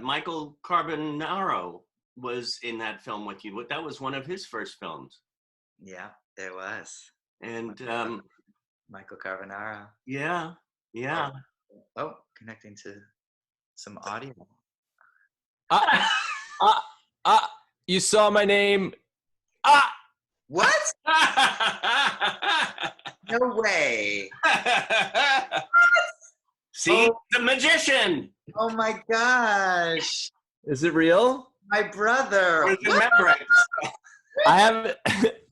Michael Carbonaro was in that film with you. That was one of his first films. Yeah, there was. And Michael Carbonaro. yeah. Oh, connecting to some audio. You saw my name. What? No way. See, the magician. Oh my gosh. Is it real? My brother. Remember it. I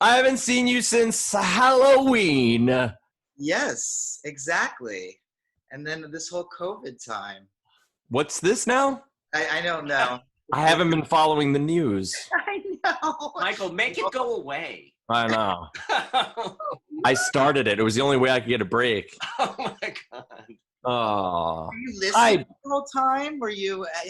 haven't seen you since Halloween. Yes, exactly. And then this whole COVID time. What's this now? I don't know. I haven't been following the news. I know. Michael, make it go away. I know. I started it. It was the only way I could get a break. Oh my God. Oh. Were you listening the whole time?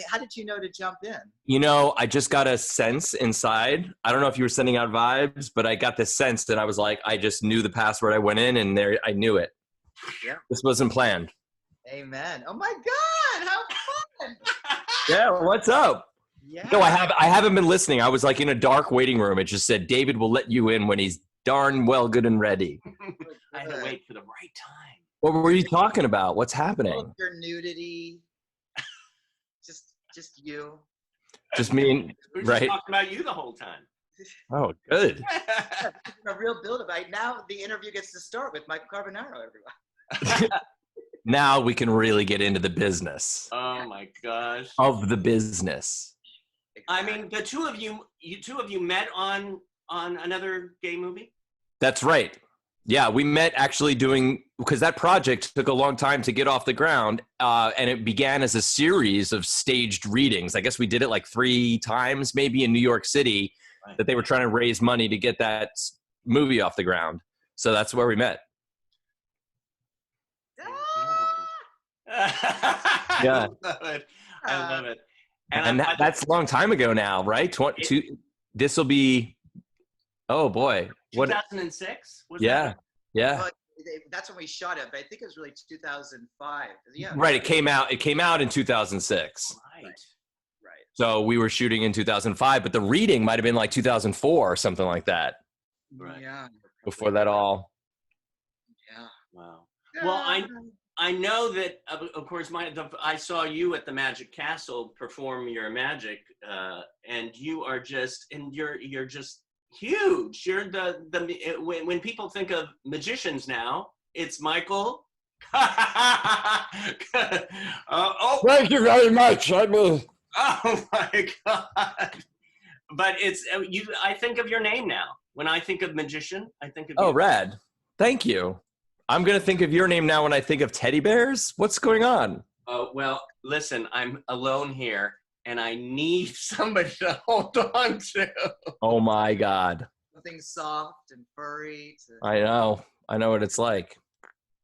How did you know to jump in? You know, I just got a sense inside. I don't know if you were sending out vibes, but I got this sense that I was like, I just knew the password. I went in and there I knew it. Yeah. This wasn't planned. Amen. Oh my God, how fun. Yeah, what's up? Yeah. No, I haven't been listening. I was like in a dark waiting room. It just said David will let you in when he's darn well good and ready. I had to wait for the right time. What were you talking about? What's happening? Your nudity. Just you. Just me and We were right. just talking about you the whole time. Oh, good. A real build-up. Now the interview gets to start with Michael Carbonaro, everyone. Now we can really get into the business Oh my gosh. of the business. I mean, the two of you met on another gay movie? That's right. Yeah, we met actually because that project took a long time to get off the ground, and it began as a series of staged readings. I guess we did it like 3 times maybe in New York City, Right. that they were trying to raise money to get that movie off the ground. So that's where we met. Yeah. I love it. And that's a long time ago now, right? This will be, oh boy. 2006? Yeah. Well, that's when we shot it, but I think it was really 2005. Yeah. Right. It came out in 2006. Right. So we were shooting in 2005, but the reading might have been like 2004 or something like that. Right. Yeah. Before that all. Yeah. Wow. Well, I know that, of course, I saw you at the Magic Castle perform your magic, and you're just huge. You're when people think of magicians now, it's Michael. Thank you very much. Oh my God! But it's you. I think of your name now. When I think of magician, I think of you. Oh, rad. Thank you. I'm going to think of your name now when I think of teddy bears. What's going on? Oh, well, listen, I'm alone here, and I need somebody to hold on to. Oh, my God. Something soft and furry. I know what it's like.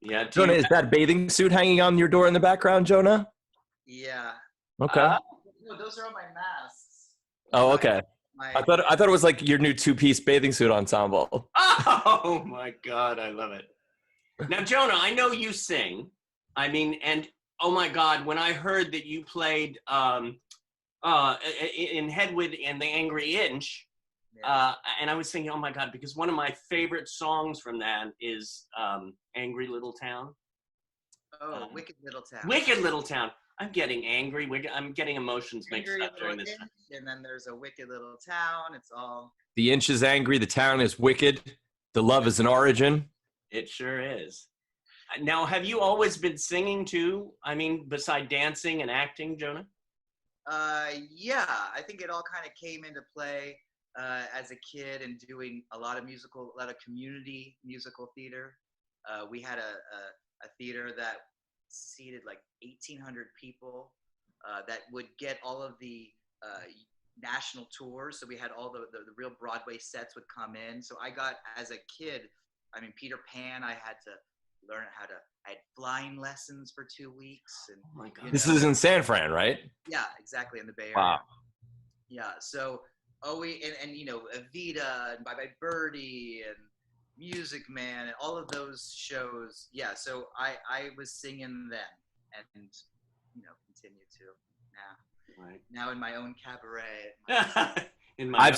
Yeah. Jonah, is that bathing suit hanging on your door in the background, Jonah? Yeah. Okay. No, those are all my masks. Oh, okay. I thought it was like your new 2-piece bathing suit ensemble. Oh, my God, I love it. Now, Jonah, I know you sing. I mean, and oh my God, when I heard that you played in Hedwig and the Angry Inch, and I was thinking, oh my God, because one of my favorite songs from that is Angry Little Town. Oh, Wicked Little Town. Wicked Little Town. I'm getting angry. I'm getting emotions mixed up during this time. And then there's a Wicked Little Town. It's all. The inch is angry. The town is wicked. The love is an origin. It sure is. Now, have you always been singing too? I mean, beside dancing and acting, Jonah? Yeah, I think it all kind of came into play as a kid and doing a lot of community musical theater. We had a theater that seated like 1,800 people that would get all of the national tours. So we had all the real Broadway sets would come in. So I got, as a kid, I mean, Peter Pan, I had to learn I had flying lessons for 2 weeks. And, oh my God. This is in San Fran, right? Yeah, exactly, in the Bay Area. Wow. Yeah, so, and you know, Evita and Bye Bye Birdie and Music Man and all of those shows. Yeah, so I was singing then and, you know, continue to now. Right. Now in my own cabaret. I've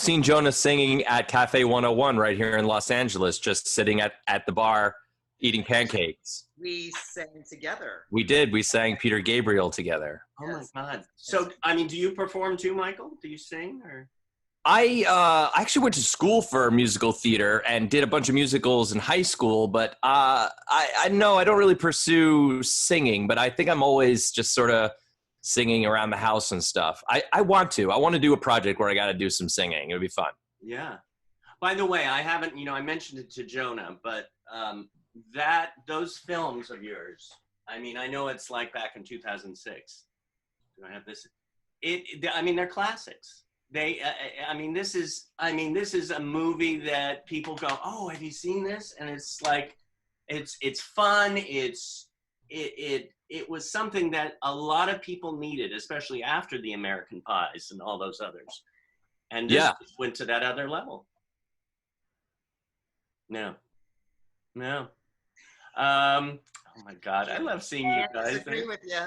seen Jonah singing at Cafe 101 right here in Los Angeles, just sitting at the bar eating pancakes. We sang together. We did. We sang Peter Gabriel together. Oh my God. So, I mean, do you perform too, Michael? Do you sing or? I actually went to school for musical theater and did a bunch of musicals in high school, but I know I don't really pursue singing, but I think I'm always just sort of singing around the house and stuff. I want to do a project where I got to do some singing. It would be fun. Yeah. By the way, I haven't, I mentioned it to Jonah, but those films of yours, I mean, I know it's like back in 2006. Do I have this? They're classics. This is a movie that people go, oh, have you seen this? And it's like, it's fun. It was something that a lot of people needed, especially after the American Pies and all those others. And this went to that other level. No. Oh my God, I love seeing you guys. I agree with you.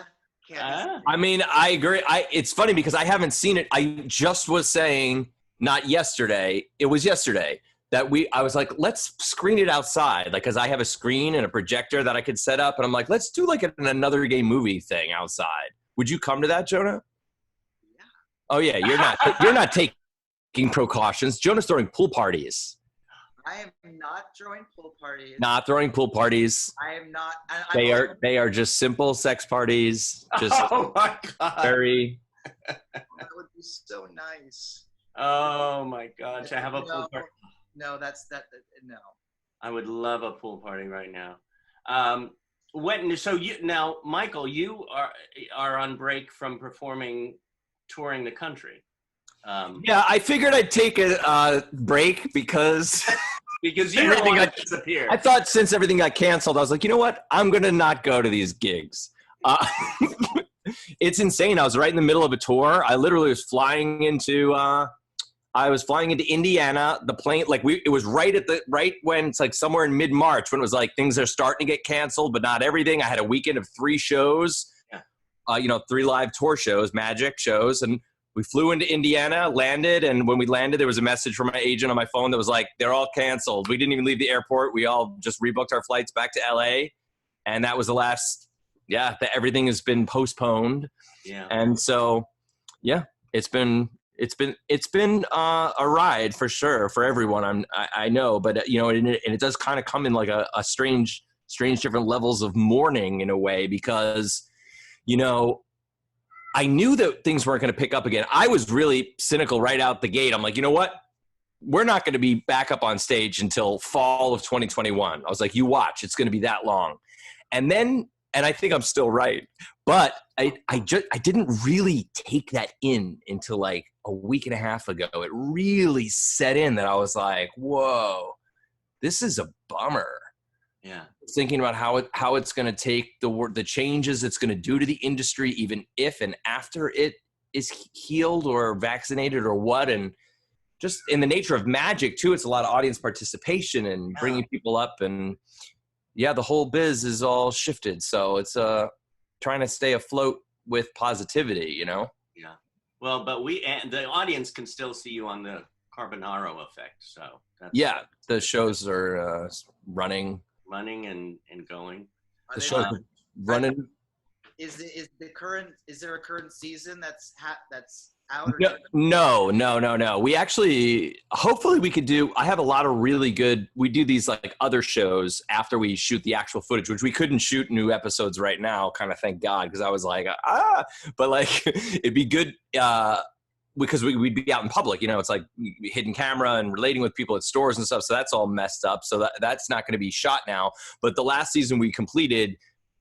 I mean, I agree. It's funny because I haven't seen it. I just was saying, not yesterday, it was yesterday, that I was like, let's screen it outside. Like, cause I have a screen and a projector that I could set up. And I'm like, let's do like an Another Gay Movie thing outside. Would you come to that, Jonah? Yeah. Oh yeah. You're not taking precautions. Jonah's throwing pool parties. I am not throwing pool parties. Not throwing pool parties. I am not. They are just simple sex parties. Just oh my God. Very. That would be so nice. Oh my God. To have a pool party. No, no. I would love a pool party right now. Michael, you are on break from touring the country. Yeah, I figured I'd take a break because everything got disappeared. I thought since everything got canceled, I was like, you know what? I'm gonna not go to these gigs. It's insane. I was right in the middle of a tour. I literally was flying into Indiana. The plane, it was right when it's like somewhere in mid-March when it was like things are starting to get canceled, but not everything. I had a weekend of 3 shows, 3 live tour shows, magic shows, and we flew into Indiana, landed, and when we landed, there was a message from my agent on my phone that was like, they're all canceled. We didn't even leave the airport. We all just rebooked our flights back to LA, and that was the last. Everything has been postponed. Yeah, and so, it's been a ride for sure for everyone. I know, but and it does kind of come in like a strange different levels of mourning in a way because, I knew that things weren't going to pick up again. I was really cynical right out the gate. I'm like, you know what? We're not going to be back up on stage until fall of 2021. I was like, you watch, it's going to be that long. And I think I'm still right, but I didn't really take that in until like a week and a half ago. It really set in that I was like, whoa, this is a bummer. Yeah, thinking about how it's going to take the changes it's going to do to the industry, even if and after it is healed or vaccinated or what, and just in the nature of magic too, it's a lot of audience participation and bringing people up, and the whole biz is all shifted. So it's trying to stay afloat with positivity, Yeah. Well, but the audience can still see you on the Carbonaro effect. So the shows are running and going. The show's running. Is there a current season that's out? No. We actually, hopefully we could do, I have a lot of really good, we do these like other shows after we shoot the actual footage, which we couldn't shoot new episodes right now, kind of thank God, because I was like, but like, it'd be good, because we'd be out in public, it's like hidden camera and relating with people at stores and stuff. So that's all messed up. So that's not going to be shot now. But the last season we completed,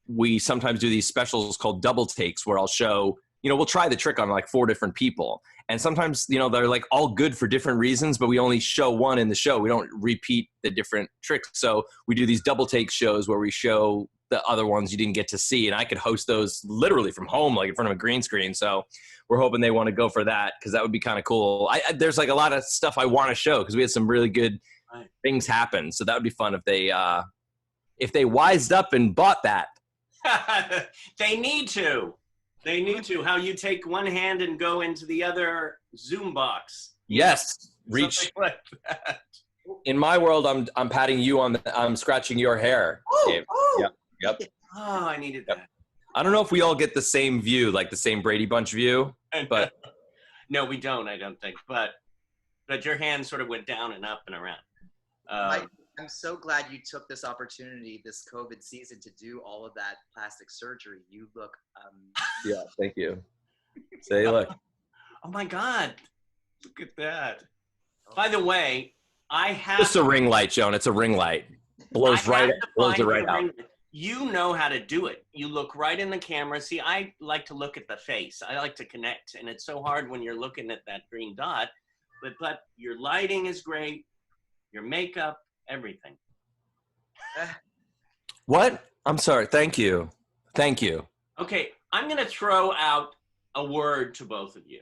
we sometimes do these specials called double takes where I'll show, we'll try the trick on like 4 different people. And sometimes, they're like all good for different reasons, but we only show one in the show. We don't repeat the different tricks. So we do these double take shows where we show the other ones you didn't get to see. And I could host those literally from home, like in front of a green screen. So we're hoping they want to go for that because that would be kind of cool. There's like a lot of stuff I want to show because we had some really good things happen. So that would be fun if they wised up and bought that. They need to. They need to. How you take one hand and go into the other Zoom box. Yes, reach. Something like that. In my world, I'm patting you on I'm scratching your hair. Dave. Yep. Oh, I needed that. I don't know if we all get the same view, like the same Brady Bunch view, but no, we don't. I don't think. But your hand sort of went down and up and around. Mike, I'm so glad you took this opportunity this COVID season to do all of that plastic surgery. You look yeah, thank you. Say look. Oh my God, look at that. By the way, I have Just a ring light, Joan. It's a ring light. Blows it right out. You know how to do it. You look right in the camera. See, I like to look at the face. I like to connect, and it's so hard when you're looking at that green dot. But your lighting is great. Your makeup, everything. What? I'm sorry. Thank you. Thank you. Okay, I'm gonna throw out a word to both of you.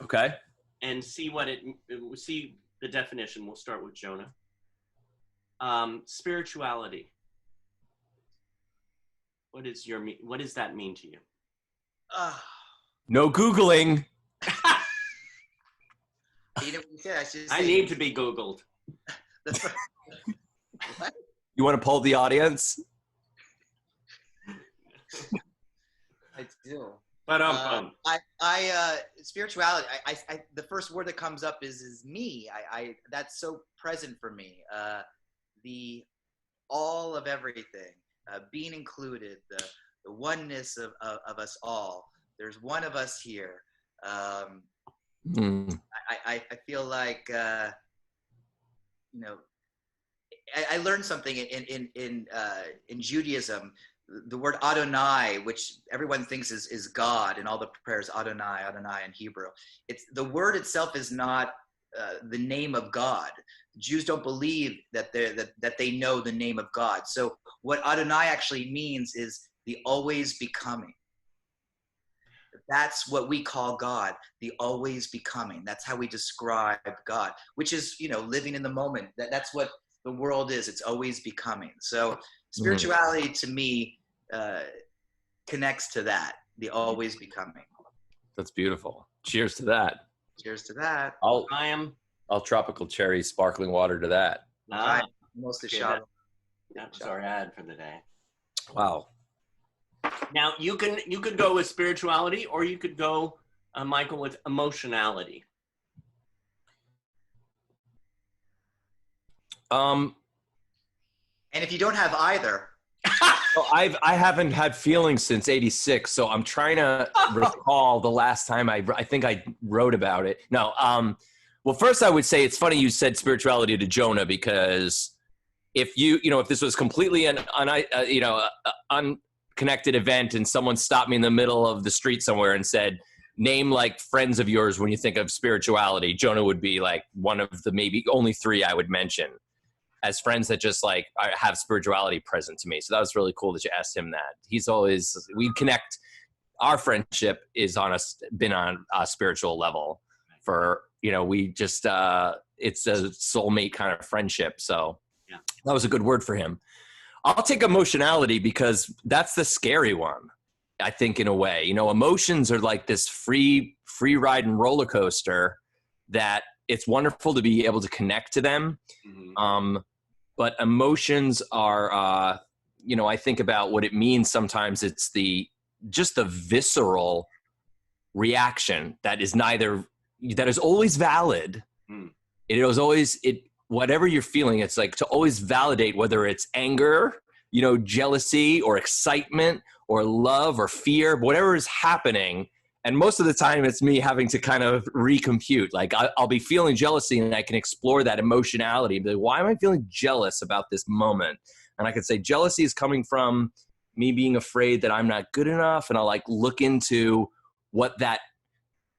Okay. And see the definition. We'll start with Jonah. Spirituality. What does that mean to you? No Googling. I need to be Googled. What? You want to poll the audience? I do. But spirituality. The first word that comes up is me. That's so present for me. The all of everything, being included, the oneness of us all. There's one of us here. I feel like I learned something in Judaism. The word Adonai, which everyone thinks is God, and all the prayers Adonai in Hebrew. The word itself is not the name of God. Jews don't believe that they know the name of God. So what Adonai actually means is the always becoming. That's what we call God, the always becoming. That's how we describe God, which is, living in the moment. That's what the world is. It's always becoming. So spirituality to me connects to that, the always becoming. That's beautiful. Cheers to that. Cheers to that. I'll tropical cherry sparkling water to that. Almost a shot. That's our ad for the day. Wow. Now you could go with spirituality, or you could go, Michael, with emotionality. And if you don't have either. Well, I haven't had feelings since '86, so I'm trying to recall the last time I think I wrote about it. No, well, first I would say it's funny you said spirituality to Jonah, because if if this was completely an unconnected event and someone stopped me in the middle of the street somewhere and said, name like friends of yours when you think of spirituality, Jonah would be like one of the maybe only three I would mention as friends that just like have spirituality present to me. So that was really cool that you asked him that. We connect. Our friendship is been on a spiritual level for, we just, it's a soulmate kind of friendship. So yeah, that was a good word for him. I'll take emotionality because that's the scary one, I think, in a way. Emotions are like this free ride and roller coaster that it's wonderful to be able to connect to them. Mm-hmm. But emotions are, I think about what it means. Sometimes it's just the visceral reaction that is always valid. Mm. Whatever you're feeling, it's like to always validate whether it's anger, jealousy or excitement or love or fear, whatever is happening. And most of the time it's me having to kind of recompute. Like I'll be feeling jealousy and I can explore that emotionality. Be like, why am I feeling jealous about this moment? And I can say jealousy is coming from me being afraid that I'm not good enough. And I'll like look into what that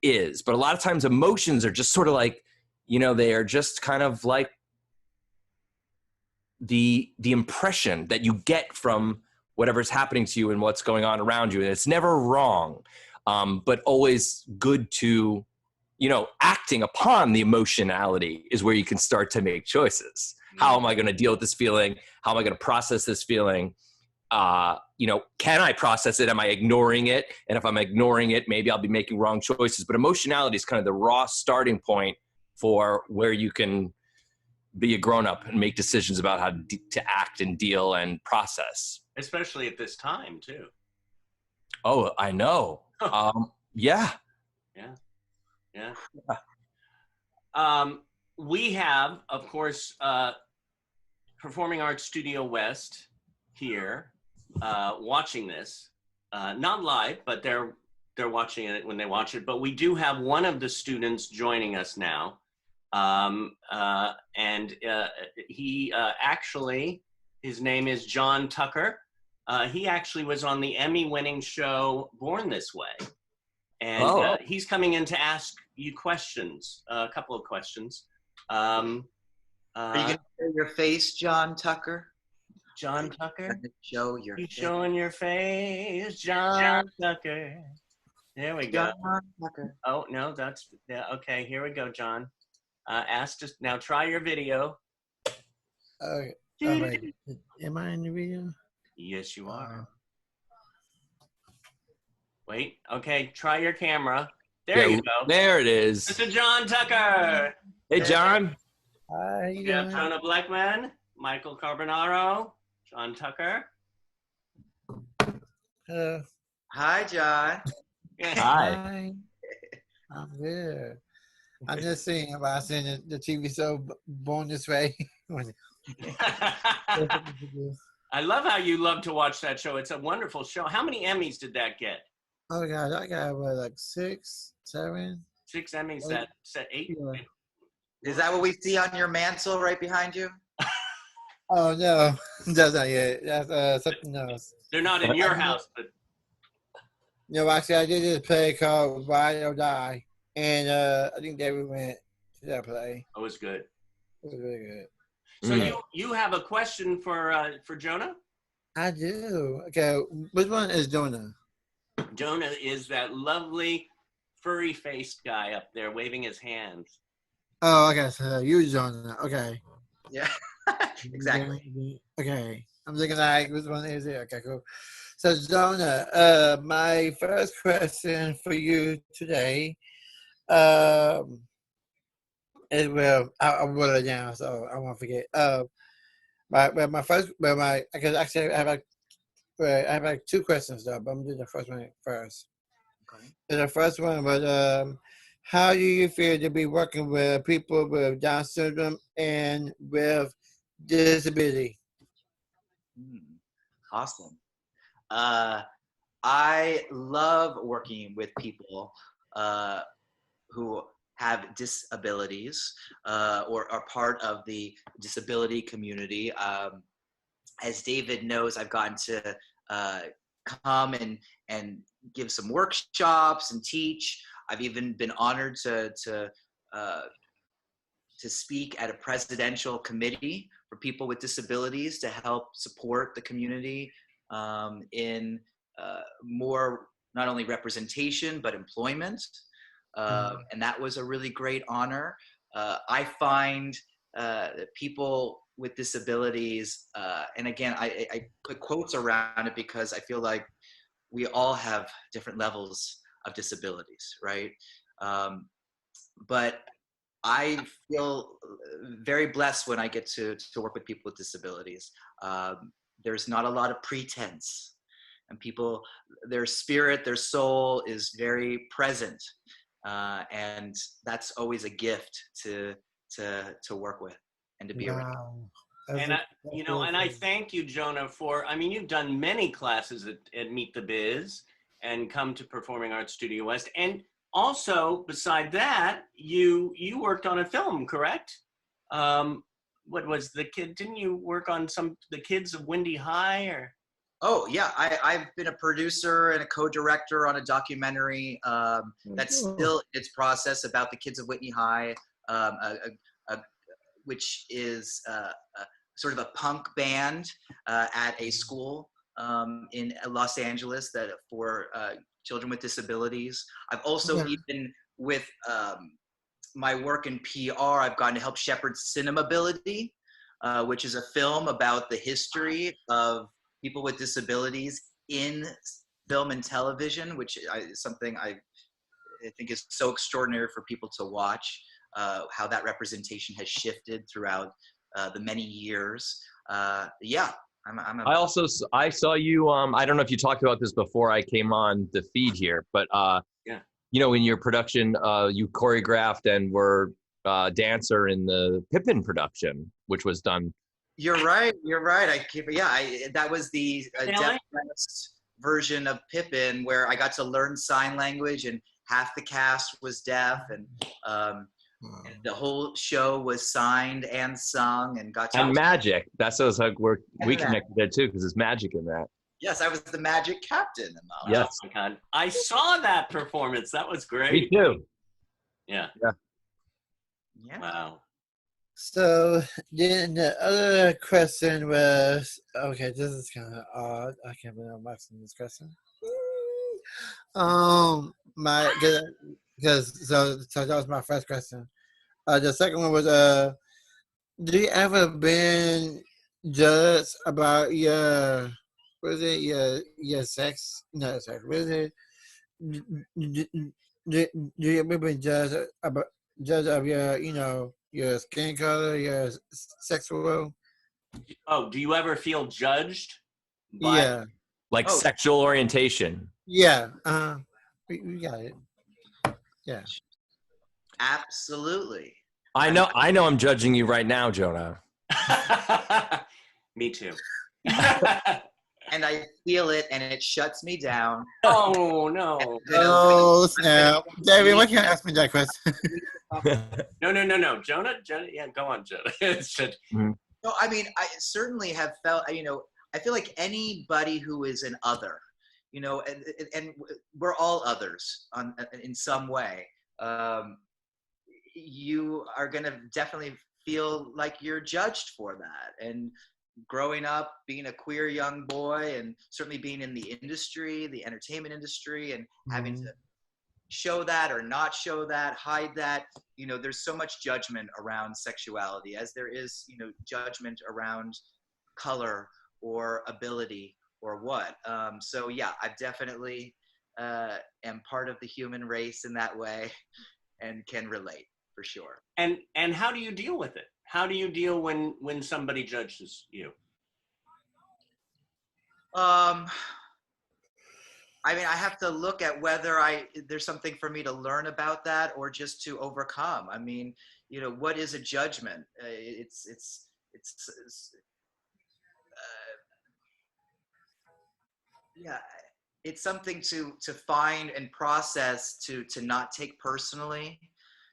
is. But a lot of times emotions are just sort of like, they are just kind of like the impression that you get from whatever's happening to you and what's going on around you. And it's never wrong. But always good to, acting upon the emotionality is where you can start to make choices. How am I going to deal with this feeling? How am I going to process this feeling? can I process it? Am I ignoring it? And if I'm ignoring it, maybe I'll be making wrong choices. But emotionality is kind of the raw starting point for where you can be a grown-up and make decisions about how to act and deal and process. Especially at this time, too. Oh, I know. Yeah. We have, of course, Performing Arts Studio West here watching this. Not live, but they're watching it when they watch it. But we do have one of the students joining us now. He actually, his name is John Tucker. He actually was on the Emmy-winning show Born This Way. And he's coming in to ask you questions, a couple of questions. Are you going to show your face, John Tucker? John Tucker? Show your You face. showing your face, John Tucker. There we go. John Tucker. Oh, no, okay, here we go, John. Now try your video. Okay. Oh, wait. Am I in the video? Yes, you are. Wait, okay, try your camera. There you go. There it is. Mr. John Tucker. Hey, John. Hi, We have Jonah Blechman, Michael Carbonaro, John Tucker. Hi, John. Hi. I'm good. I'm just seeing about seeing the TV show Born This Way. I love how you love to watch that show. It's a wonderful show. How many Emmys did that get? Oh God, I got what, like 6, 7? 6 Emmys. Oh, That 8. Yeah. Is that what we see on your mantle right behind you? Oh no, that's not yet. That's something else. They're not in your house, but No, actually, I did this play called Ride or Die, and I think David went to that play. it was good. It was really good. So you have a question for Jonah? I do. Okay, which one is Jonah? Jonah is that lovely furry-faced guy up there waving his hands. Oh, okay, so you Jonah. Okay. Yeah, exactly. Okay, I'm thinking like which one is it? Okay, cool. So Jonah, my first question for you today, is I wrote it down so I won't forget. Because actually I have like 2 questions though, but I'm doing the first one first. Okay. So the first one was, how do you feel to be working with people with Down syndrome and with disability? Awesome. I love working with people who have disabilities or are part of the disability community. As David knows, I've gotten to come and give some workshops and teach. I've even been honored to speak at a presidential committee for people with disabilities to help support the community in more not only representation but employment. And that was a really great honor. I find people with disabilities, and again, I put quotes around it because I feel like we all have different levels of disabilities, right? But I feel very blessed when I get to work with people with disabilities. There's not a lot of pretense, and people, their spirit, their soul is very present, and that's always a gift to work with and to be around. And I thank you, Jonah, for, I mean, you've done many classes at Meet the Biz and come to Performing Arts Studio West. And also, beside that, you worked on a film, correct? What was the kid, didn't you work on the kids of Windy High or? Oh yeah, I've been a producer and a co-director on a documentary that's still in its process about the kids of Whitney High, which is sort of a punk band at a school in Los Angeles that for children with disabilities. I've also even with my work in PR, I've gotten to help shepherd Cinemability, which is a film about the history of people with disabilities in film and television, which is something I think is so extraordinary for people to watch, how that representation has shifted throughout the many years. Yeah, I saw you. I don't know if you talked about this before I came on the feed here, but Yeah. you know, in your production, you choreographed and were dancer in the Pippin production, which was done. You're right. That was the deaf version of Pippin, where I got to learn sign language, and half the cast was deaf, and the whole show was signed and sung, and got to magic. That's us. We connected there too, because there's magic in that. Yes, I was the magic captain. Yes. Oh my God. I saw that performance. That was great. Me too. Yeah. Yeah. Wow. So then the other question was, okay, this is kind of odd. I can't believe I'm asking this question. So that was my first question. The second one was, do you ever been judged about your sex? No, sex. What is it? Do you ever been judged of your skin color, your sexual? Oh, do you ever feel judged? Yeah. Like sexual orientation. Yeah. We got it. Yeah. Absolutely. I know I'm judging you right now, Jonah. Me too. And I feel it, and it shuts me down. Oh no. Oh snap. David, why can't you ask me that question? No. Jonah, yeah, go on, Jonah. No, I mean, I certainly have felt, I feel like anybody who is an other, and we're all others in some way. You are going to definitely feel like you're judged for that. And growing up, being a queer young boy, and certainly being in the industry, the entertainment industry, and having to show that or not show that, hide that, there's so much judgment around sexuality, as there is, judgment around color or ability or what. So yeah, I definitely am part of the human race in that way, and can relate for sure. And how do you deal with it? How do you deal when somebody judges you? I mean, I have to look at whether there's something for me to learn about that, or just to overcome. I mean, what is a judgment? It's something to find and process, to not take personally,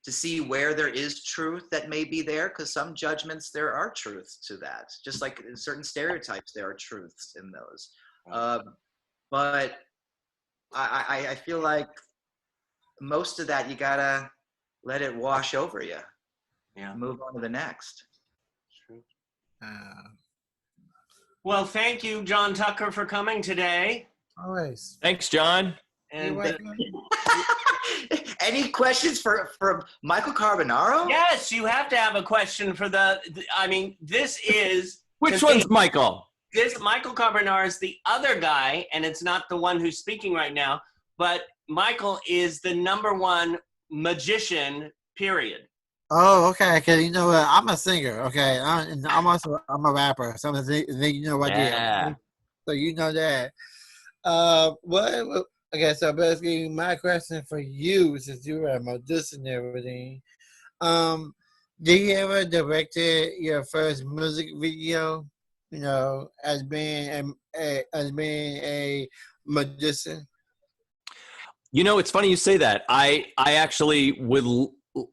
to see where there is truth that may be there, because some judgments, there are truths to that. Just like in certain stereotypes, there are truths in those. But I feel like most of that, you gotta let it wash over you. Yeah. Move on to the next. True. Well, thank you, John Tucker, for coming today. Always. Thanks, John. And any questions for Michael Carbonaro? yes, you have to have a question for this is Which one's Michael? This Michael Carbonaro is the other guy, and it's not the one who's speaking right now, but Michael is the #1 magician, period. Oh, okay. Because you know what? I'm a singer. Okay, I'm a rapper. So you know what I did. So you know that. Okay, so basically, my question for you, since you were a magician and everything, did you ever directed your first music video? As being a magician. It's funny you say that. I actually would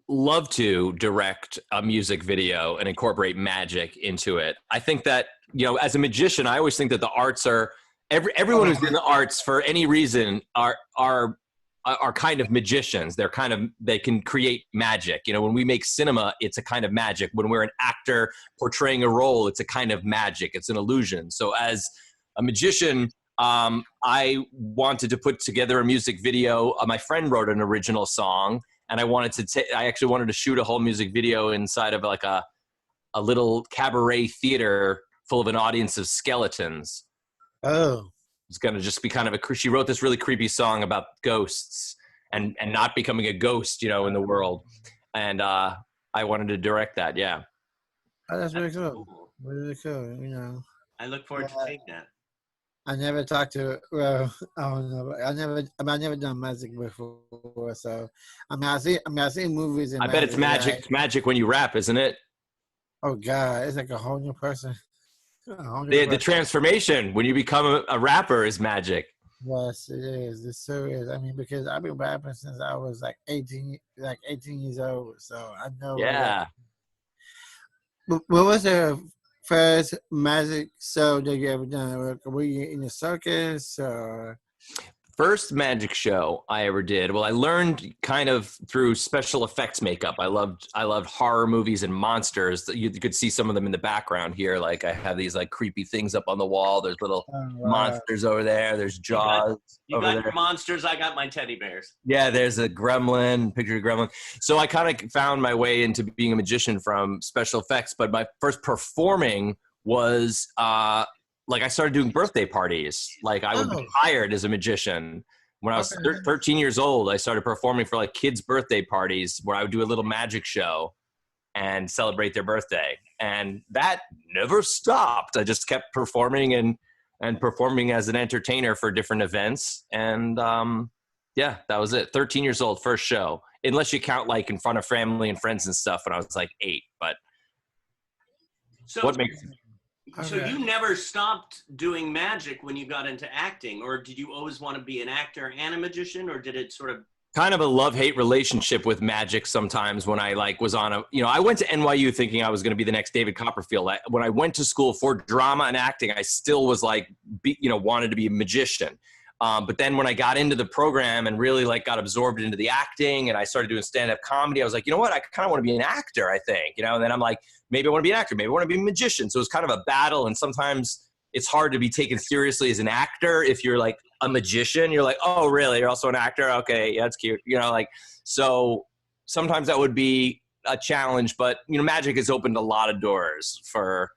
love to direct a music video and incorporate magic into it. I think that, as a magician, I always think that the arts are everyone who's in the arts for any reason are kind of magicians. They can create magic. When we make cinema, it's a kind of magic. When we're an actor portraying a role, it's a kind of magic. It's an illusion. So as a magician, I wanted to put together a music video. My friend wrote an original song, and I actually wanted to shoot a whole music video inside of like a little cabaret theater full of an audience of skeletons. Oh. It's going to just be kind of she wrote this really creepy song about ghosts and not becoming a ghost, in the world. And I wanted to direct that. Yeah. Oh, that's really That's cool. cool. Really cool. I look forward to seeing that. I never talked to. Well, I don't know. I never done magic before. So I seen movies and I bet it's magic. Right? It's magic when you rap, isn't it? Oh God, it's like a whole new person. A whole new The person. transformation when you become a rapper is magic. Yes, it is. It so is. I mean, because I've been rapping since I was like 18 years old. So I know. Yeah. What was the first magic show that you ever done? Were you in a circus or? First magic show I ever did. Well, I learned kind of through special effects makeup. I loved horror movies and monsters. You could see some of them in the background here. Like I have these like creepy things up on the wall. There's little monsters over there. There's Jaws You over got there. your monsters. I got my teddy bears. Yeah, there's a gremlin, picture of a gremlin. So I kind of found my way into being a magician from special effects. But my first performing was like I started doing birthday parties. Like I would be hired as a magician. When I was 13 years old, I started performing for like kids' birthday parties where I would do a little magic show and celebrate their birthday. And that never stopped. I just kept performing and performing as an entertainer for different events. And yeah, that was it. 13 years old, first show. Unless you count like in front of family and friends and stuff when I was like 8. But what makes So you never stopped doing magic when you got into acting, or did you always want to be an actor and a magician, or did it sort of kind of a love-hate relationship with magic sometimes when I like was on I went to NYU thinking I was going to be the next David Copperfield. When I went to school for drama and acting, I still was like, wanted to be a magician. But then when I got into the program and really like got absorbed into the acting and I started doing stand-up comedy, I was like, you know what? I kind of want to be an actor, I think, and then I'm like, maybe I want to be an actor. Maybe I want to be a magician. So it's kind of a battle. And sometimes it's hard to be taken seriously as an actor. If you're like a magician, you're like, oh, really? You're also an actor? Okay. Yeah, that's cute. So sometimes that would be a challenge, but magic has opened a lot of doors for,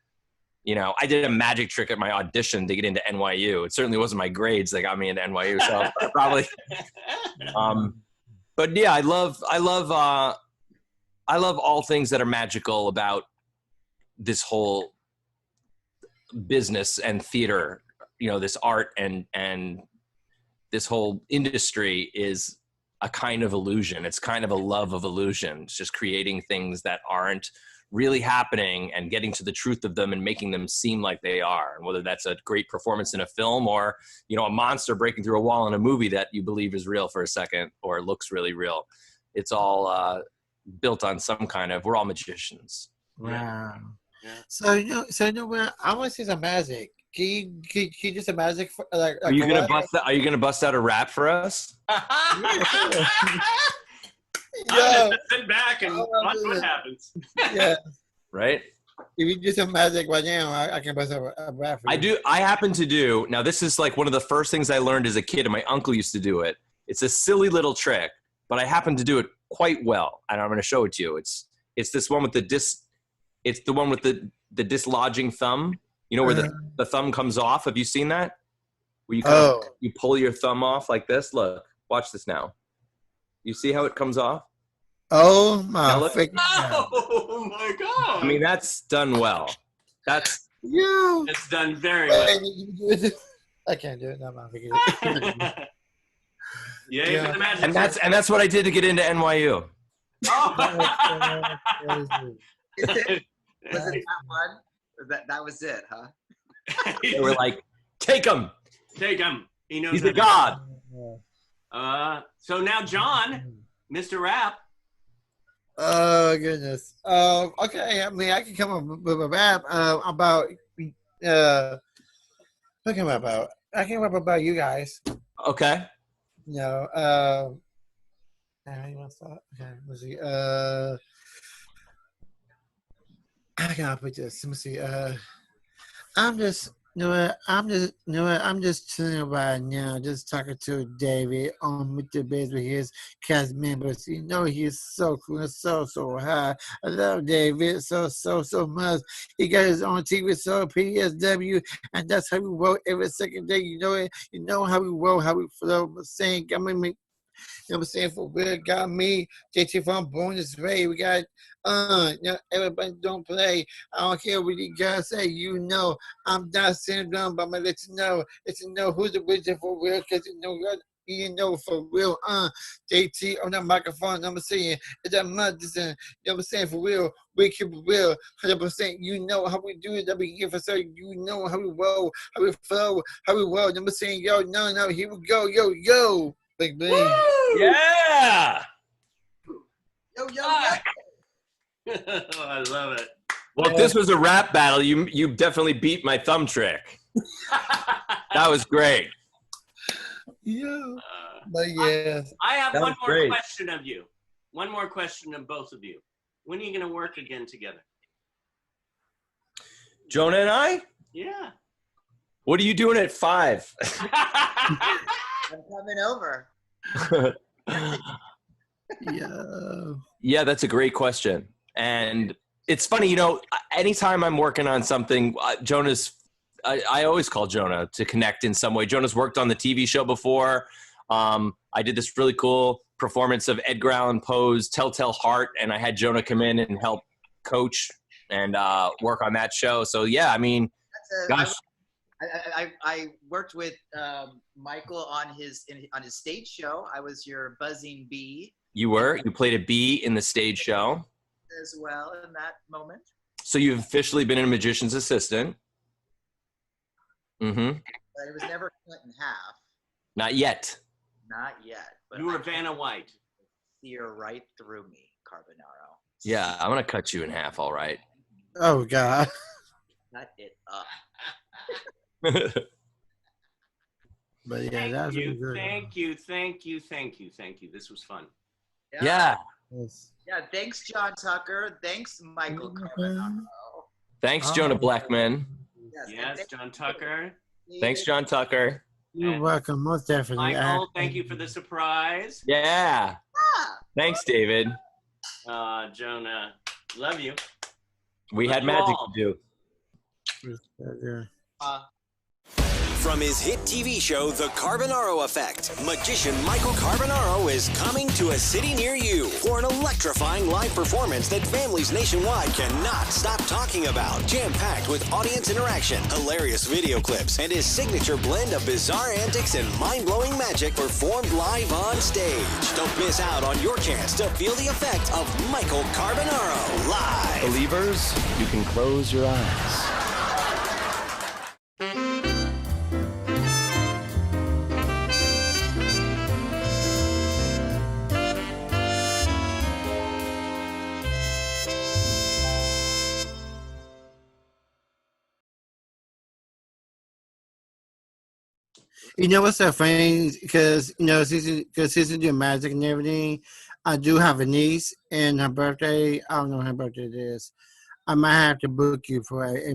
I did a magic trick at my audition to get into NYU. It certainly wasn't my grades that got me into NYU. So probably, but yeah, I love all things that are magical about this whole business and theater, this art and this whole industry is a kind of illusion. It's kind of a love of illusion. It's just creating things that aren't really happening and getting to the truth of them and making them seem like they are. And whether that's a great performance in a film or, a monster breaking through a wall in a movie that you believe is real for a second or looks really real. It's all built on some kind of, we're all magicians. Wow. Yeah. So what? I want to see some magic. Can you do some magic? Are you gonna bust out a rap for us? Yeah. Sit back and watch what happens. Yeah. Right. If you do some magic right now, I can bust out a rap for you. I happen to do. Now this is like one of the first things I learned as a kid, and my uncle used to do it. It's a silly little trick, but I happen to do it quite well, and I'm going to show it to you. It's this one with It's the one with the dislodging thumb. Where the thumb comes off. Have you seen that? Where you pull your thumb off like this. Look, watch this now. You see how it comes off? Oh my! Oh my God! I mean, that's done well. That's It's done very well. I can't do it. No, Yeah. And that's what I did to get into NYU. Oh. Was it that one? That was it, huh? They were like, take him. Take him. He knows. He's a god. So now, John, Mr. Rap. Oh goodness. Okay. I mean, I can come up with a rap about. I came up about you guys. Okay. You want to start? Okay. Let's see. How can I put this? Let me see. I'm just I'm just chilling right now, just talking to David on with the base with his cast members. You know, he's so cool and so high. I love David so much. He got his own TV show, PSW, and that's how we roll every second day. You know it. You know how we roll, how we flow. I'm saying, you know what I'm saying? For real, got me, JT from Born This Way. We got, you know, everybody don't play. I don't care what you guys say. You know, I'm not saying dumb, but I'm going to let you know who's the wizard for real, because you know, for real, JT on that microphone, I'm saying, it's a medicine, you know what I'm saying, for real, we keep it real, 100%, you know how we do it, that we give for certain, you know how we roll, how we flow, how we roll, I'm saying, yo, no, here we go, yo, big bang. Yeah. Yo. I love it. Well, if this was a rap battle, you definitely beat my thumb trick. That was great. Yeah. But yeah. I have That one was more great. question of you. One more question of both of you. When are you going to work again together? Jonah and I? Yeah. What are you doing at 5? I'm coming over. Yeah. Yeah, that's a great question. And it's funny, you know, anytime I'm working on something, I always call Jonah to connect in some way. Jonah's worked on the TV show before. I did this really cool performance of Edgar Allan Poe's Telltale Heart, and I had Jonah come in and help coach and work on that show. So, yeah, I mean, gosh. I worked with Michael on his stage show. I was your buzzing bee. You played a bee in the stage show. As well in that moment. So you've officially been a magician's assistant. Mm-hmm. But it was never cut in half. Not yet. Not yet. But You were Vanna White. See her right through me, Carbonaro. Yeah, I'm going to cut you in half, all right. Oh, God. Cut it up. But yeah, that's really good. Thank you. This was fun. Yeah. Yes. Yeah, thanks, John Tucker. Thanks, Michael Carbonaro. Thanks, Jonah Blechman. Yes, John Tucker. Thanks, John Tucker. You're welcome, most definitely. Michael, thank you for the surprise. Yeah. Thanks, David. Jonah, love you. We Love had you magic all. to do. From his hit TV show, The Carbonaro Effect, magician Michael Carbonaro is coming to a city near you for an electrifying live performance that families nationwide cannot stop talking about. Jam-packed with audience interaction, hilarious video clips, and his signature blend of bizarre antics and mind-blowing magic performed live on stage. Don't miss out on your chance to feel the effect of Michael Carbonaro live. Believers, you can close your eyes. You know what's so funny? Because since you do magic and everything, I do have a niece, and her birthday. I don't know when her birthday is. I might have to book you for a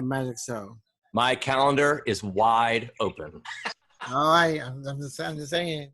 magic show. My calendar is wide open. All right, I'm just saying.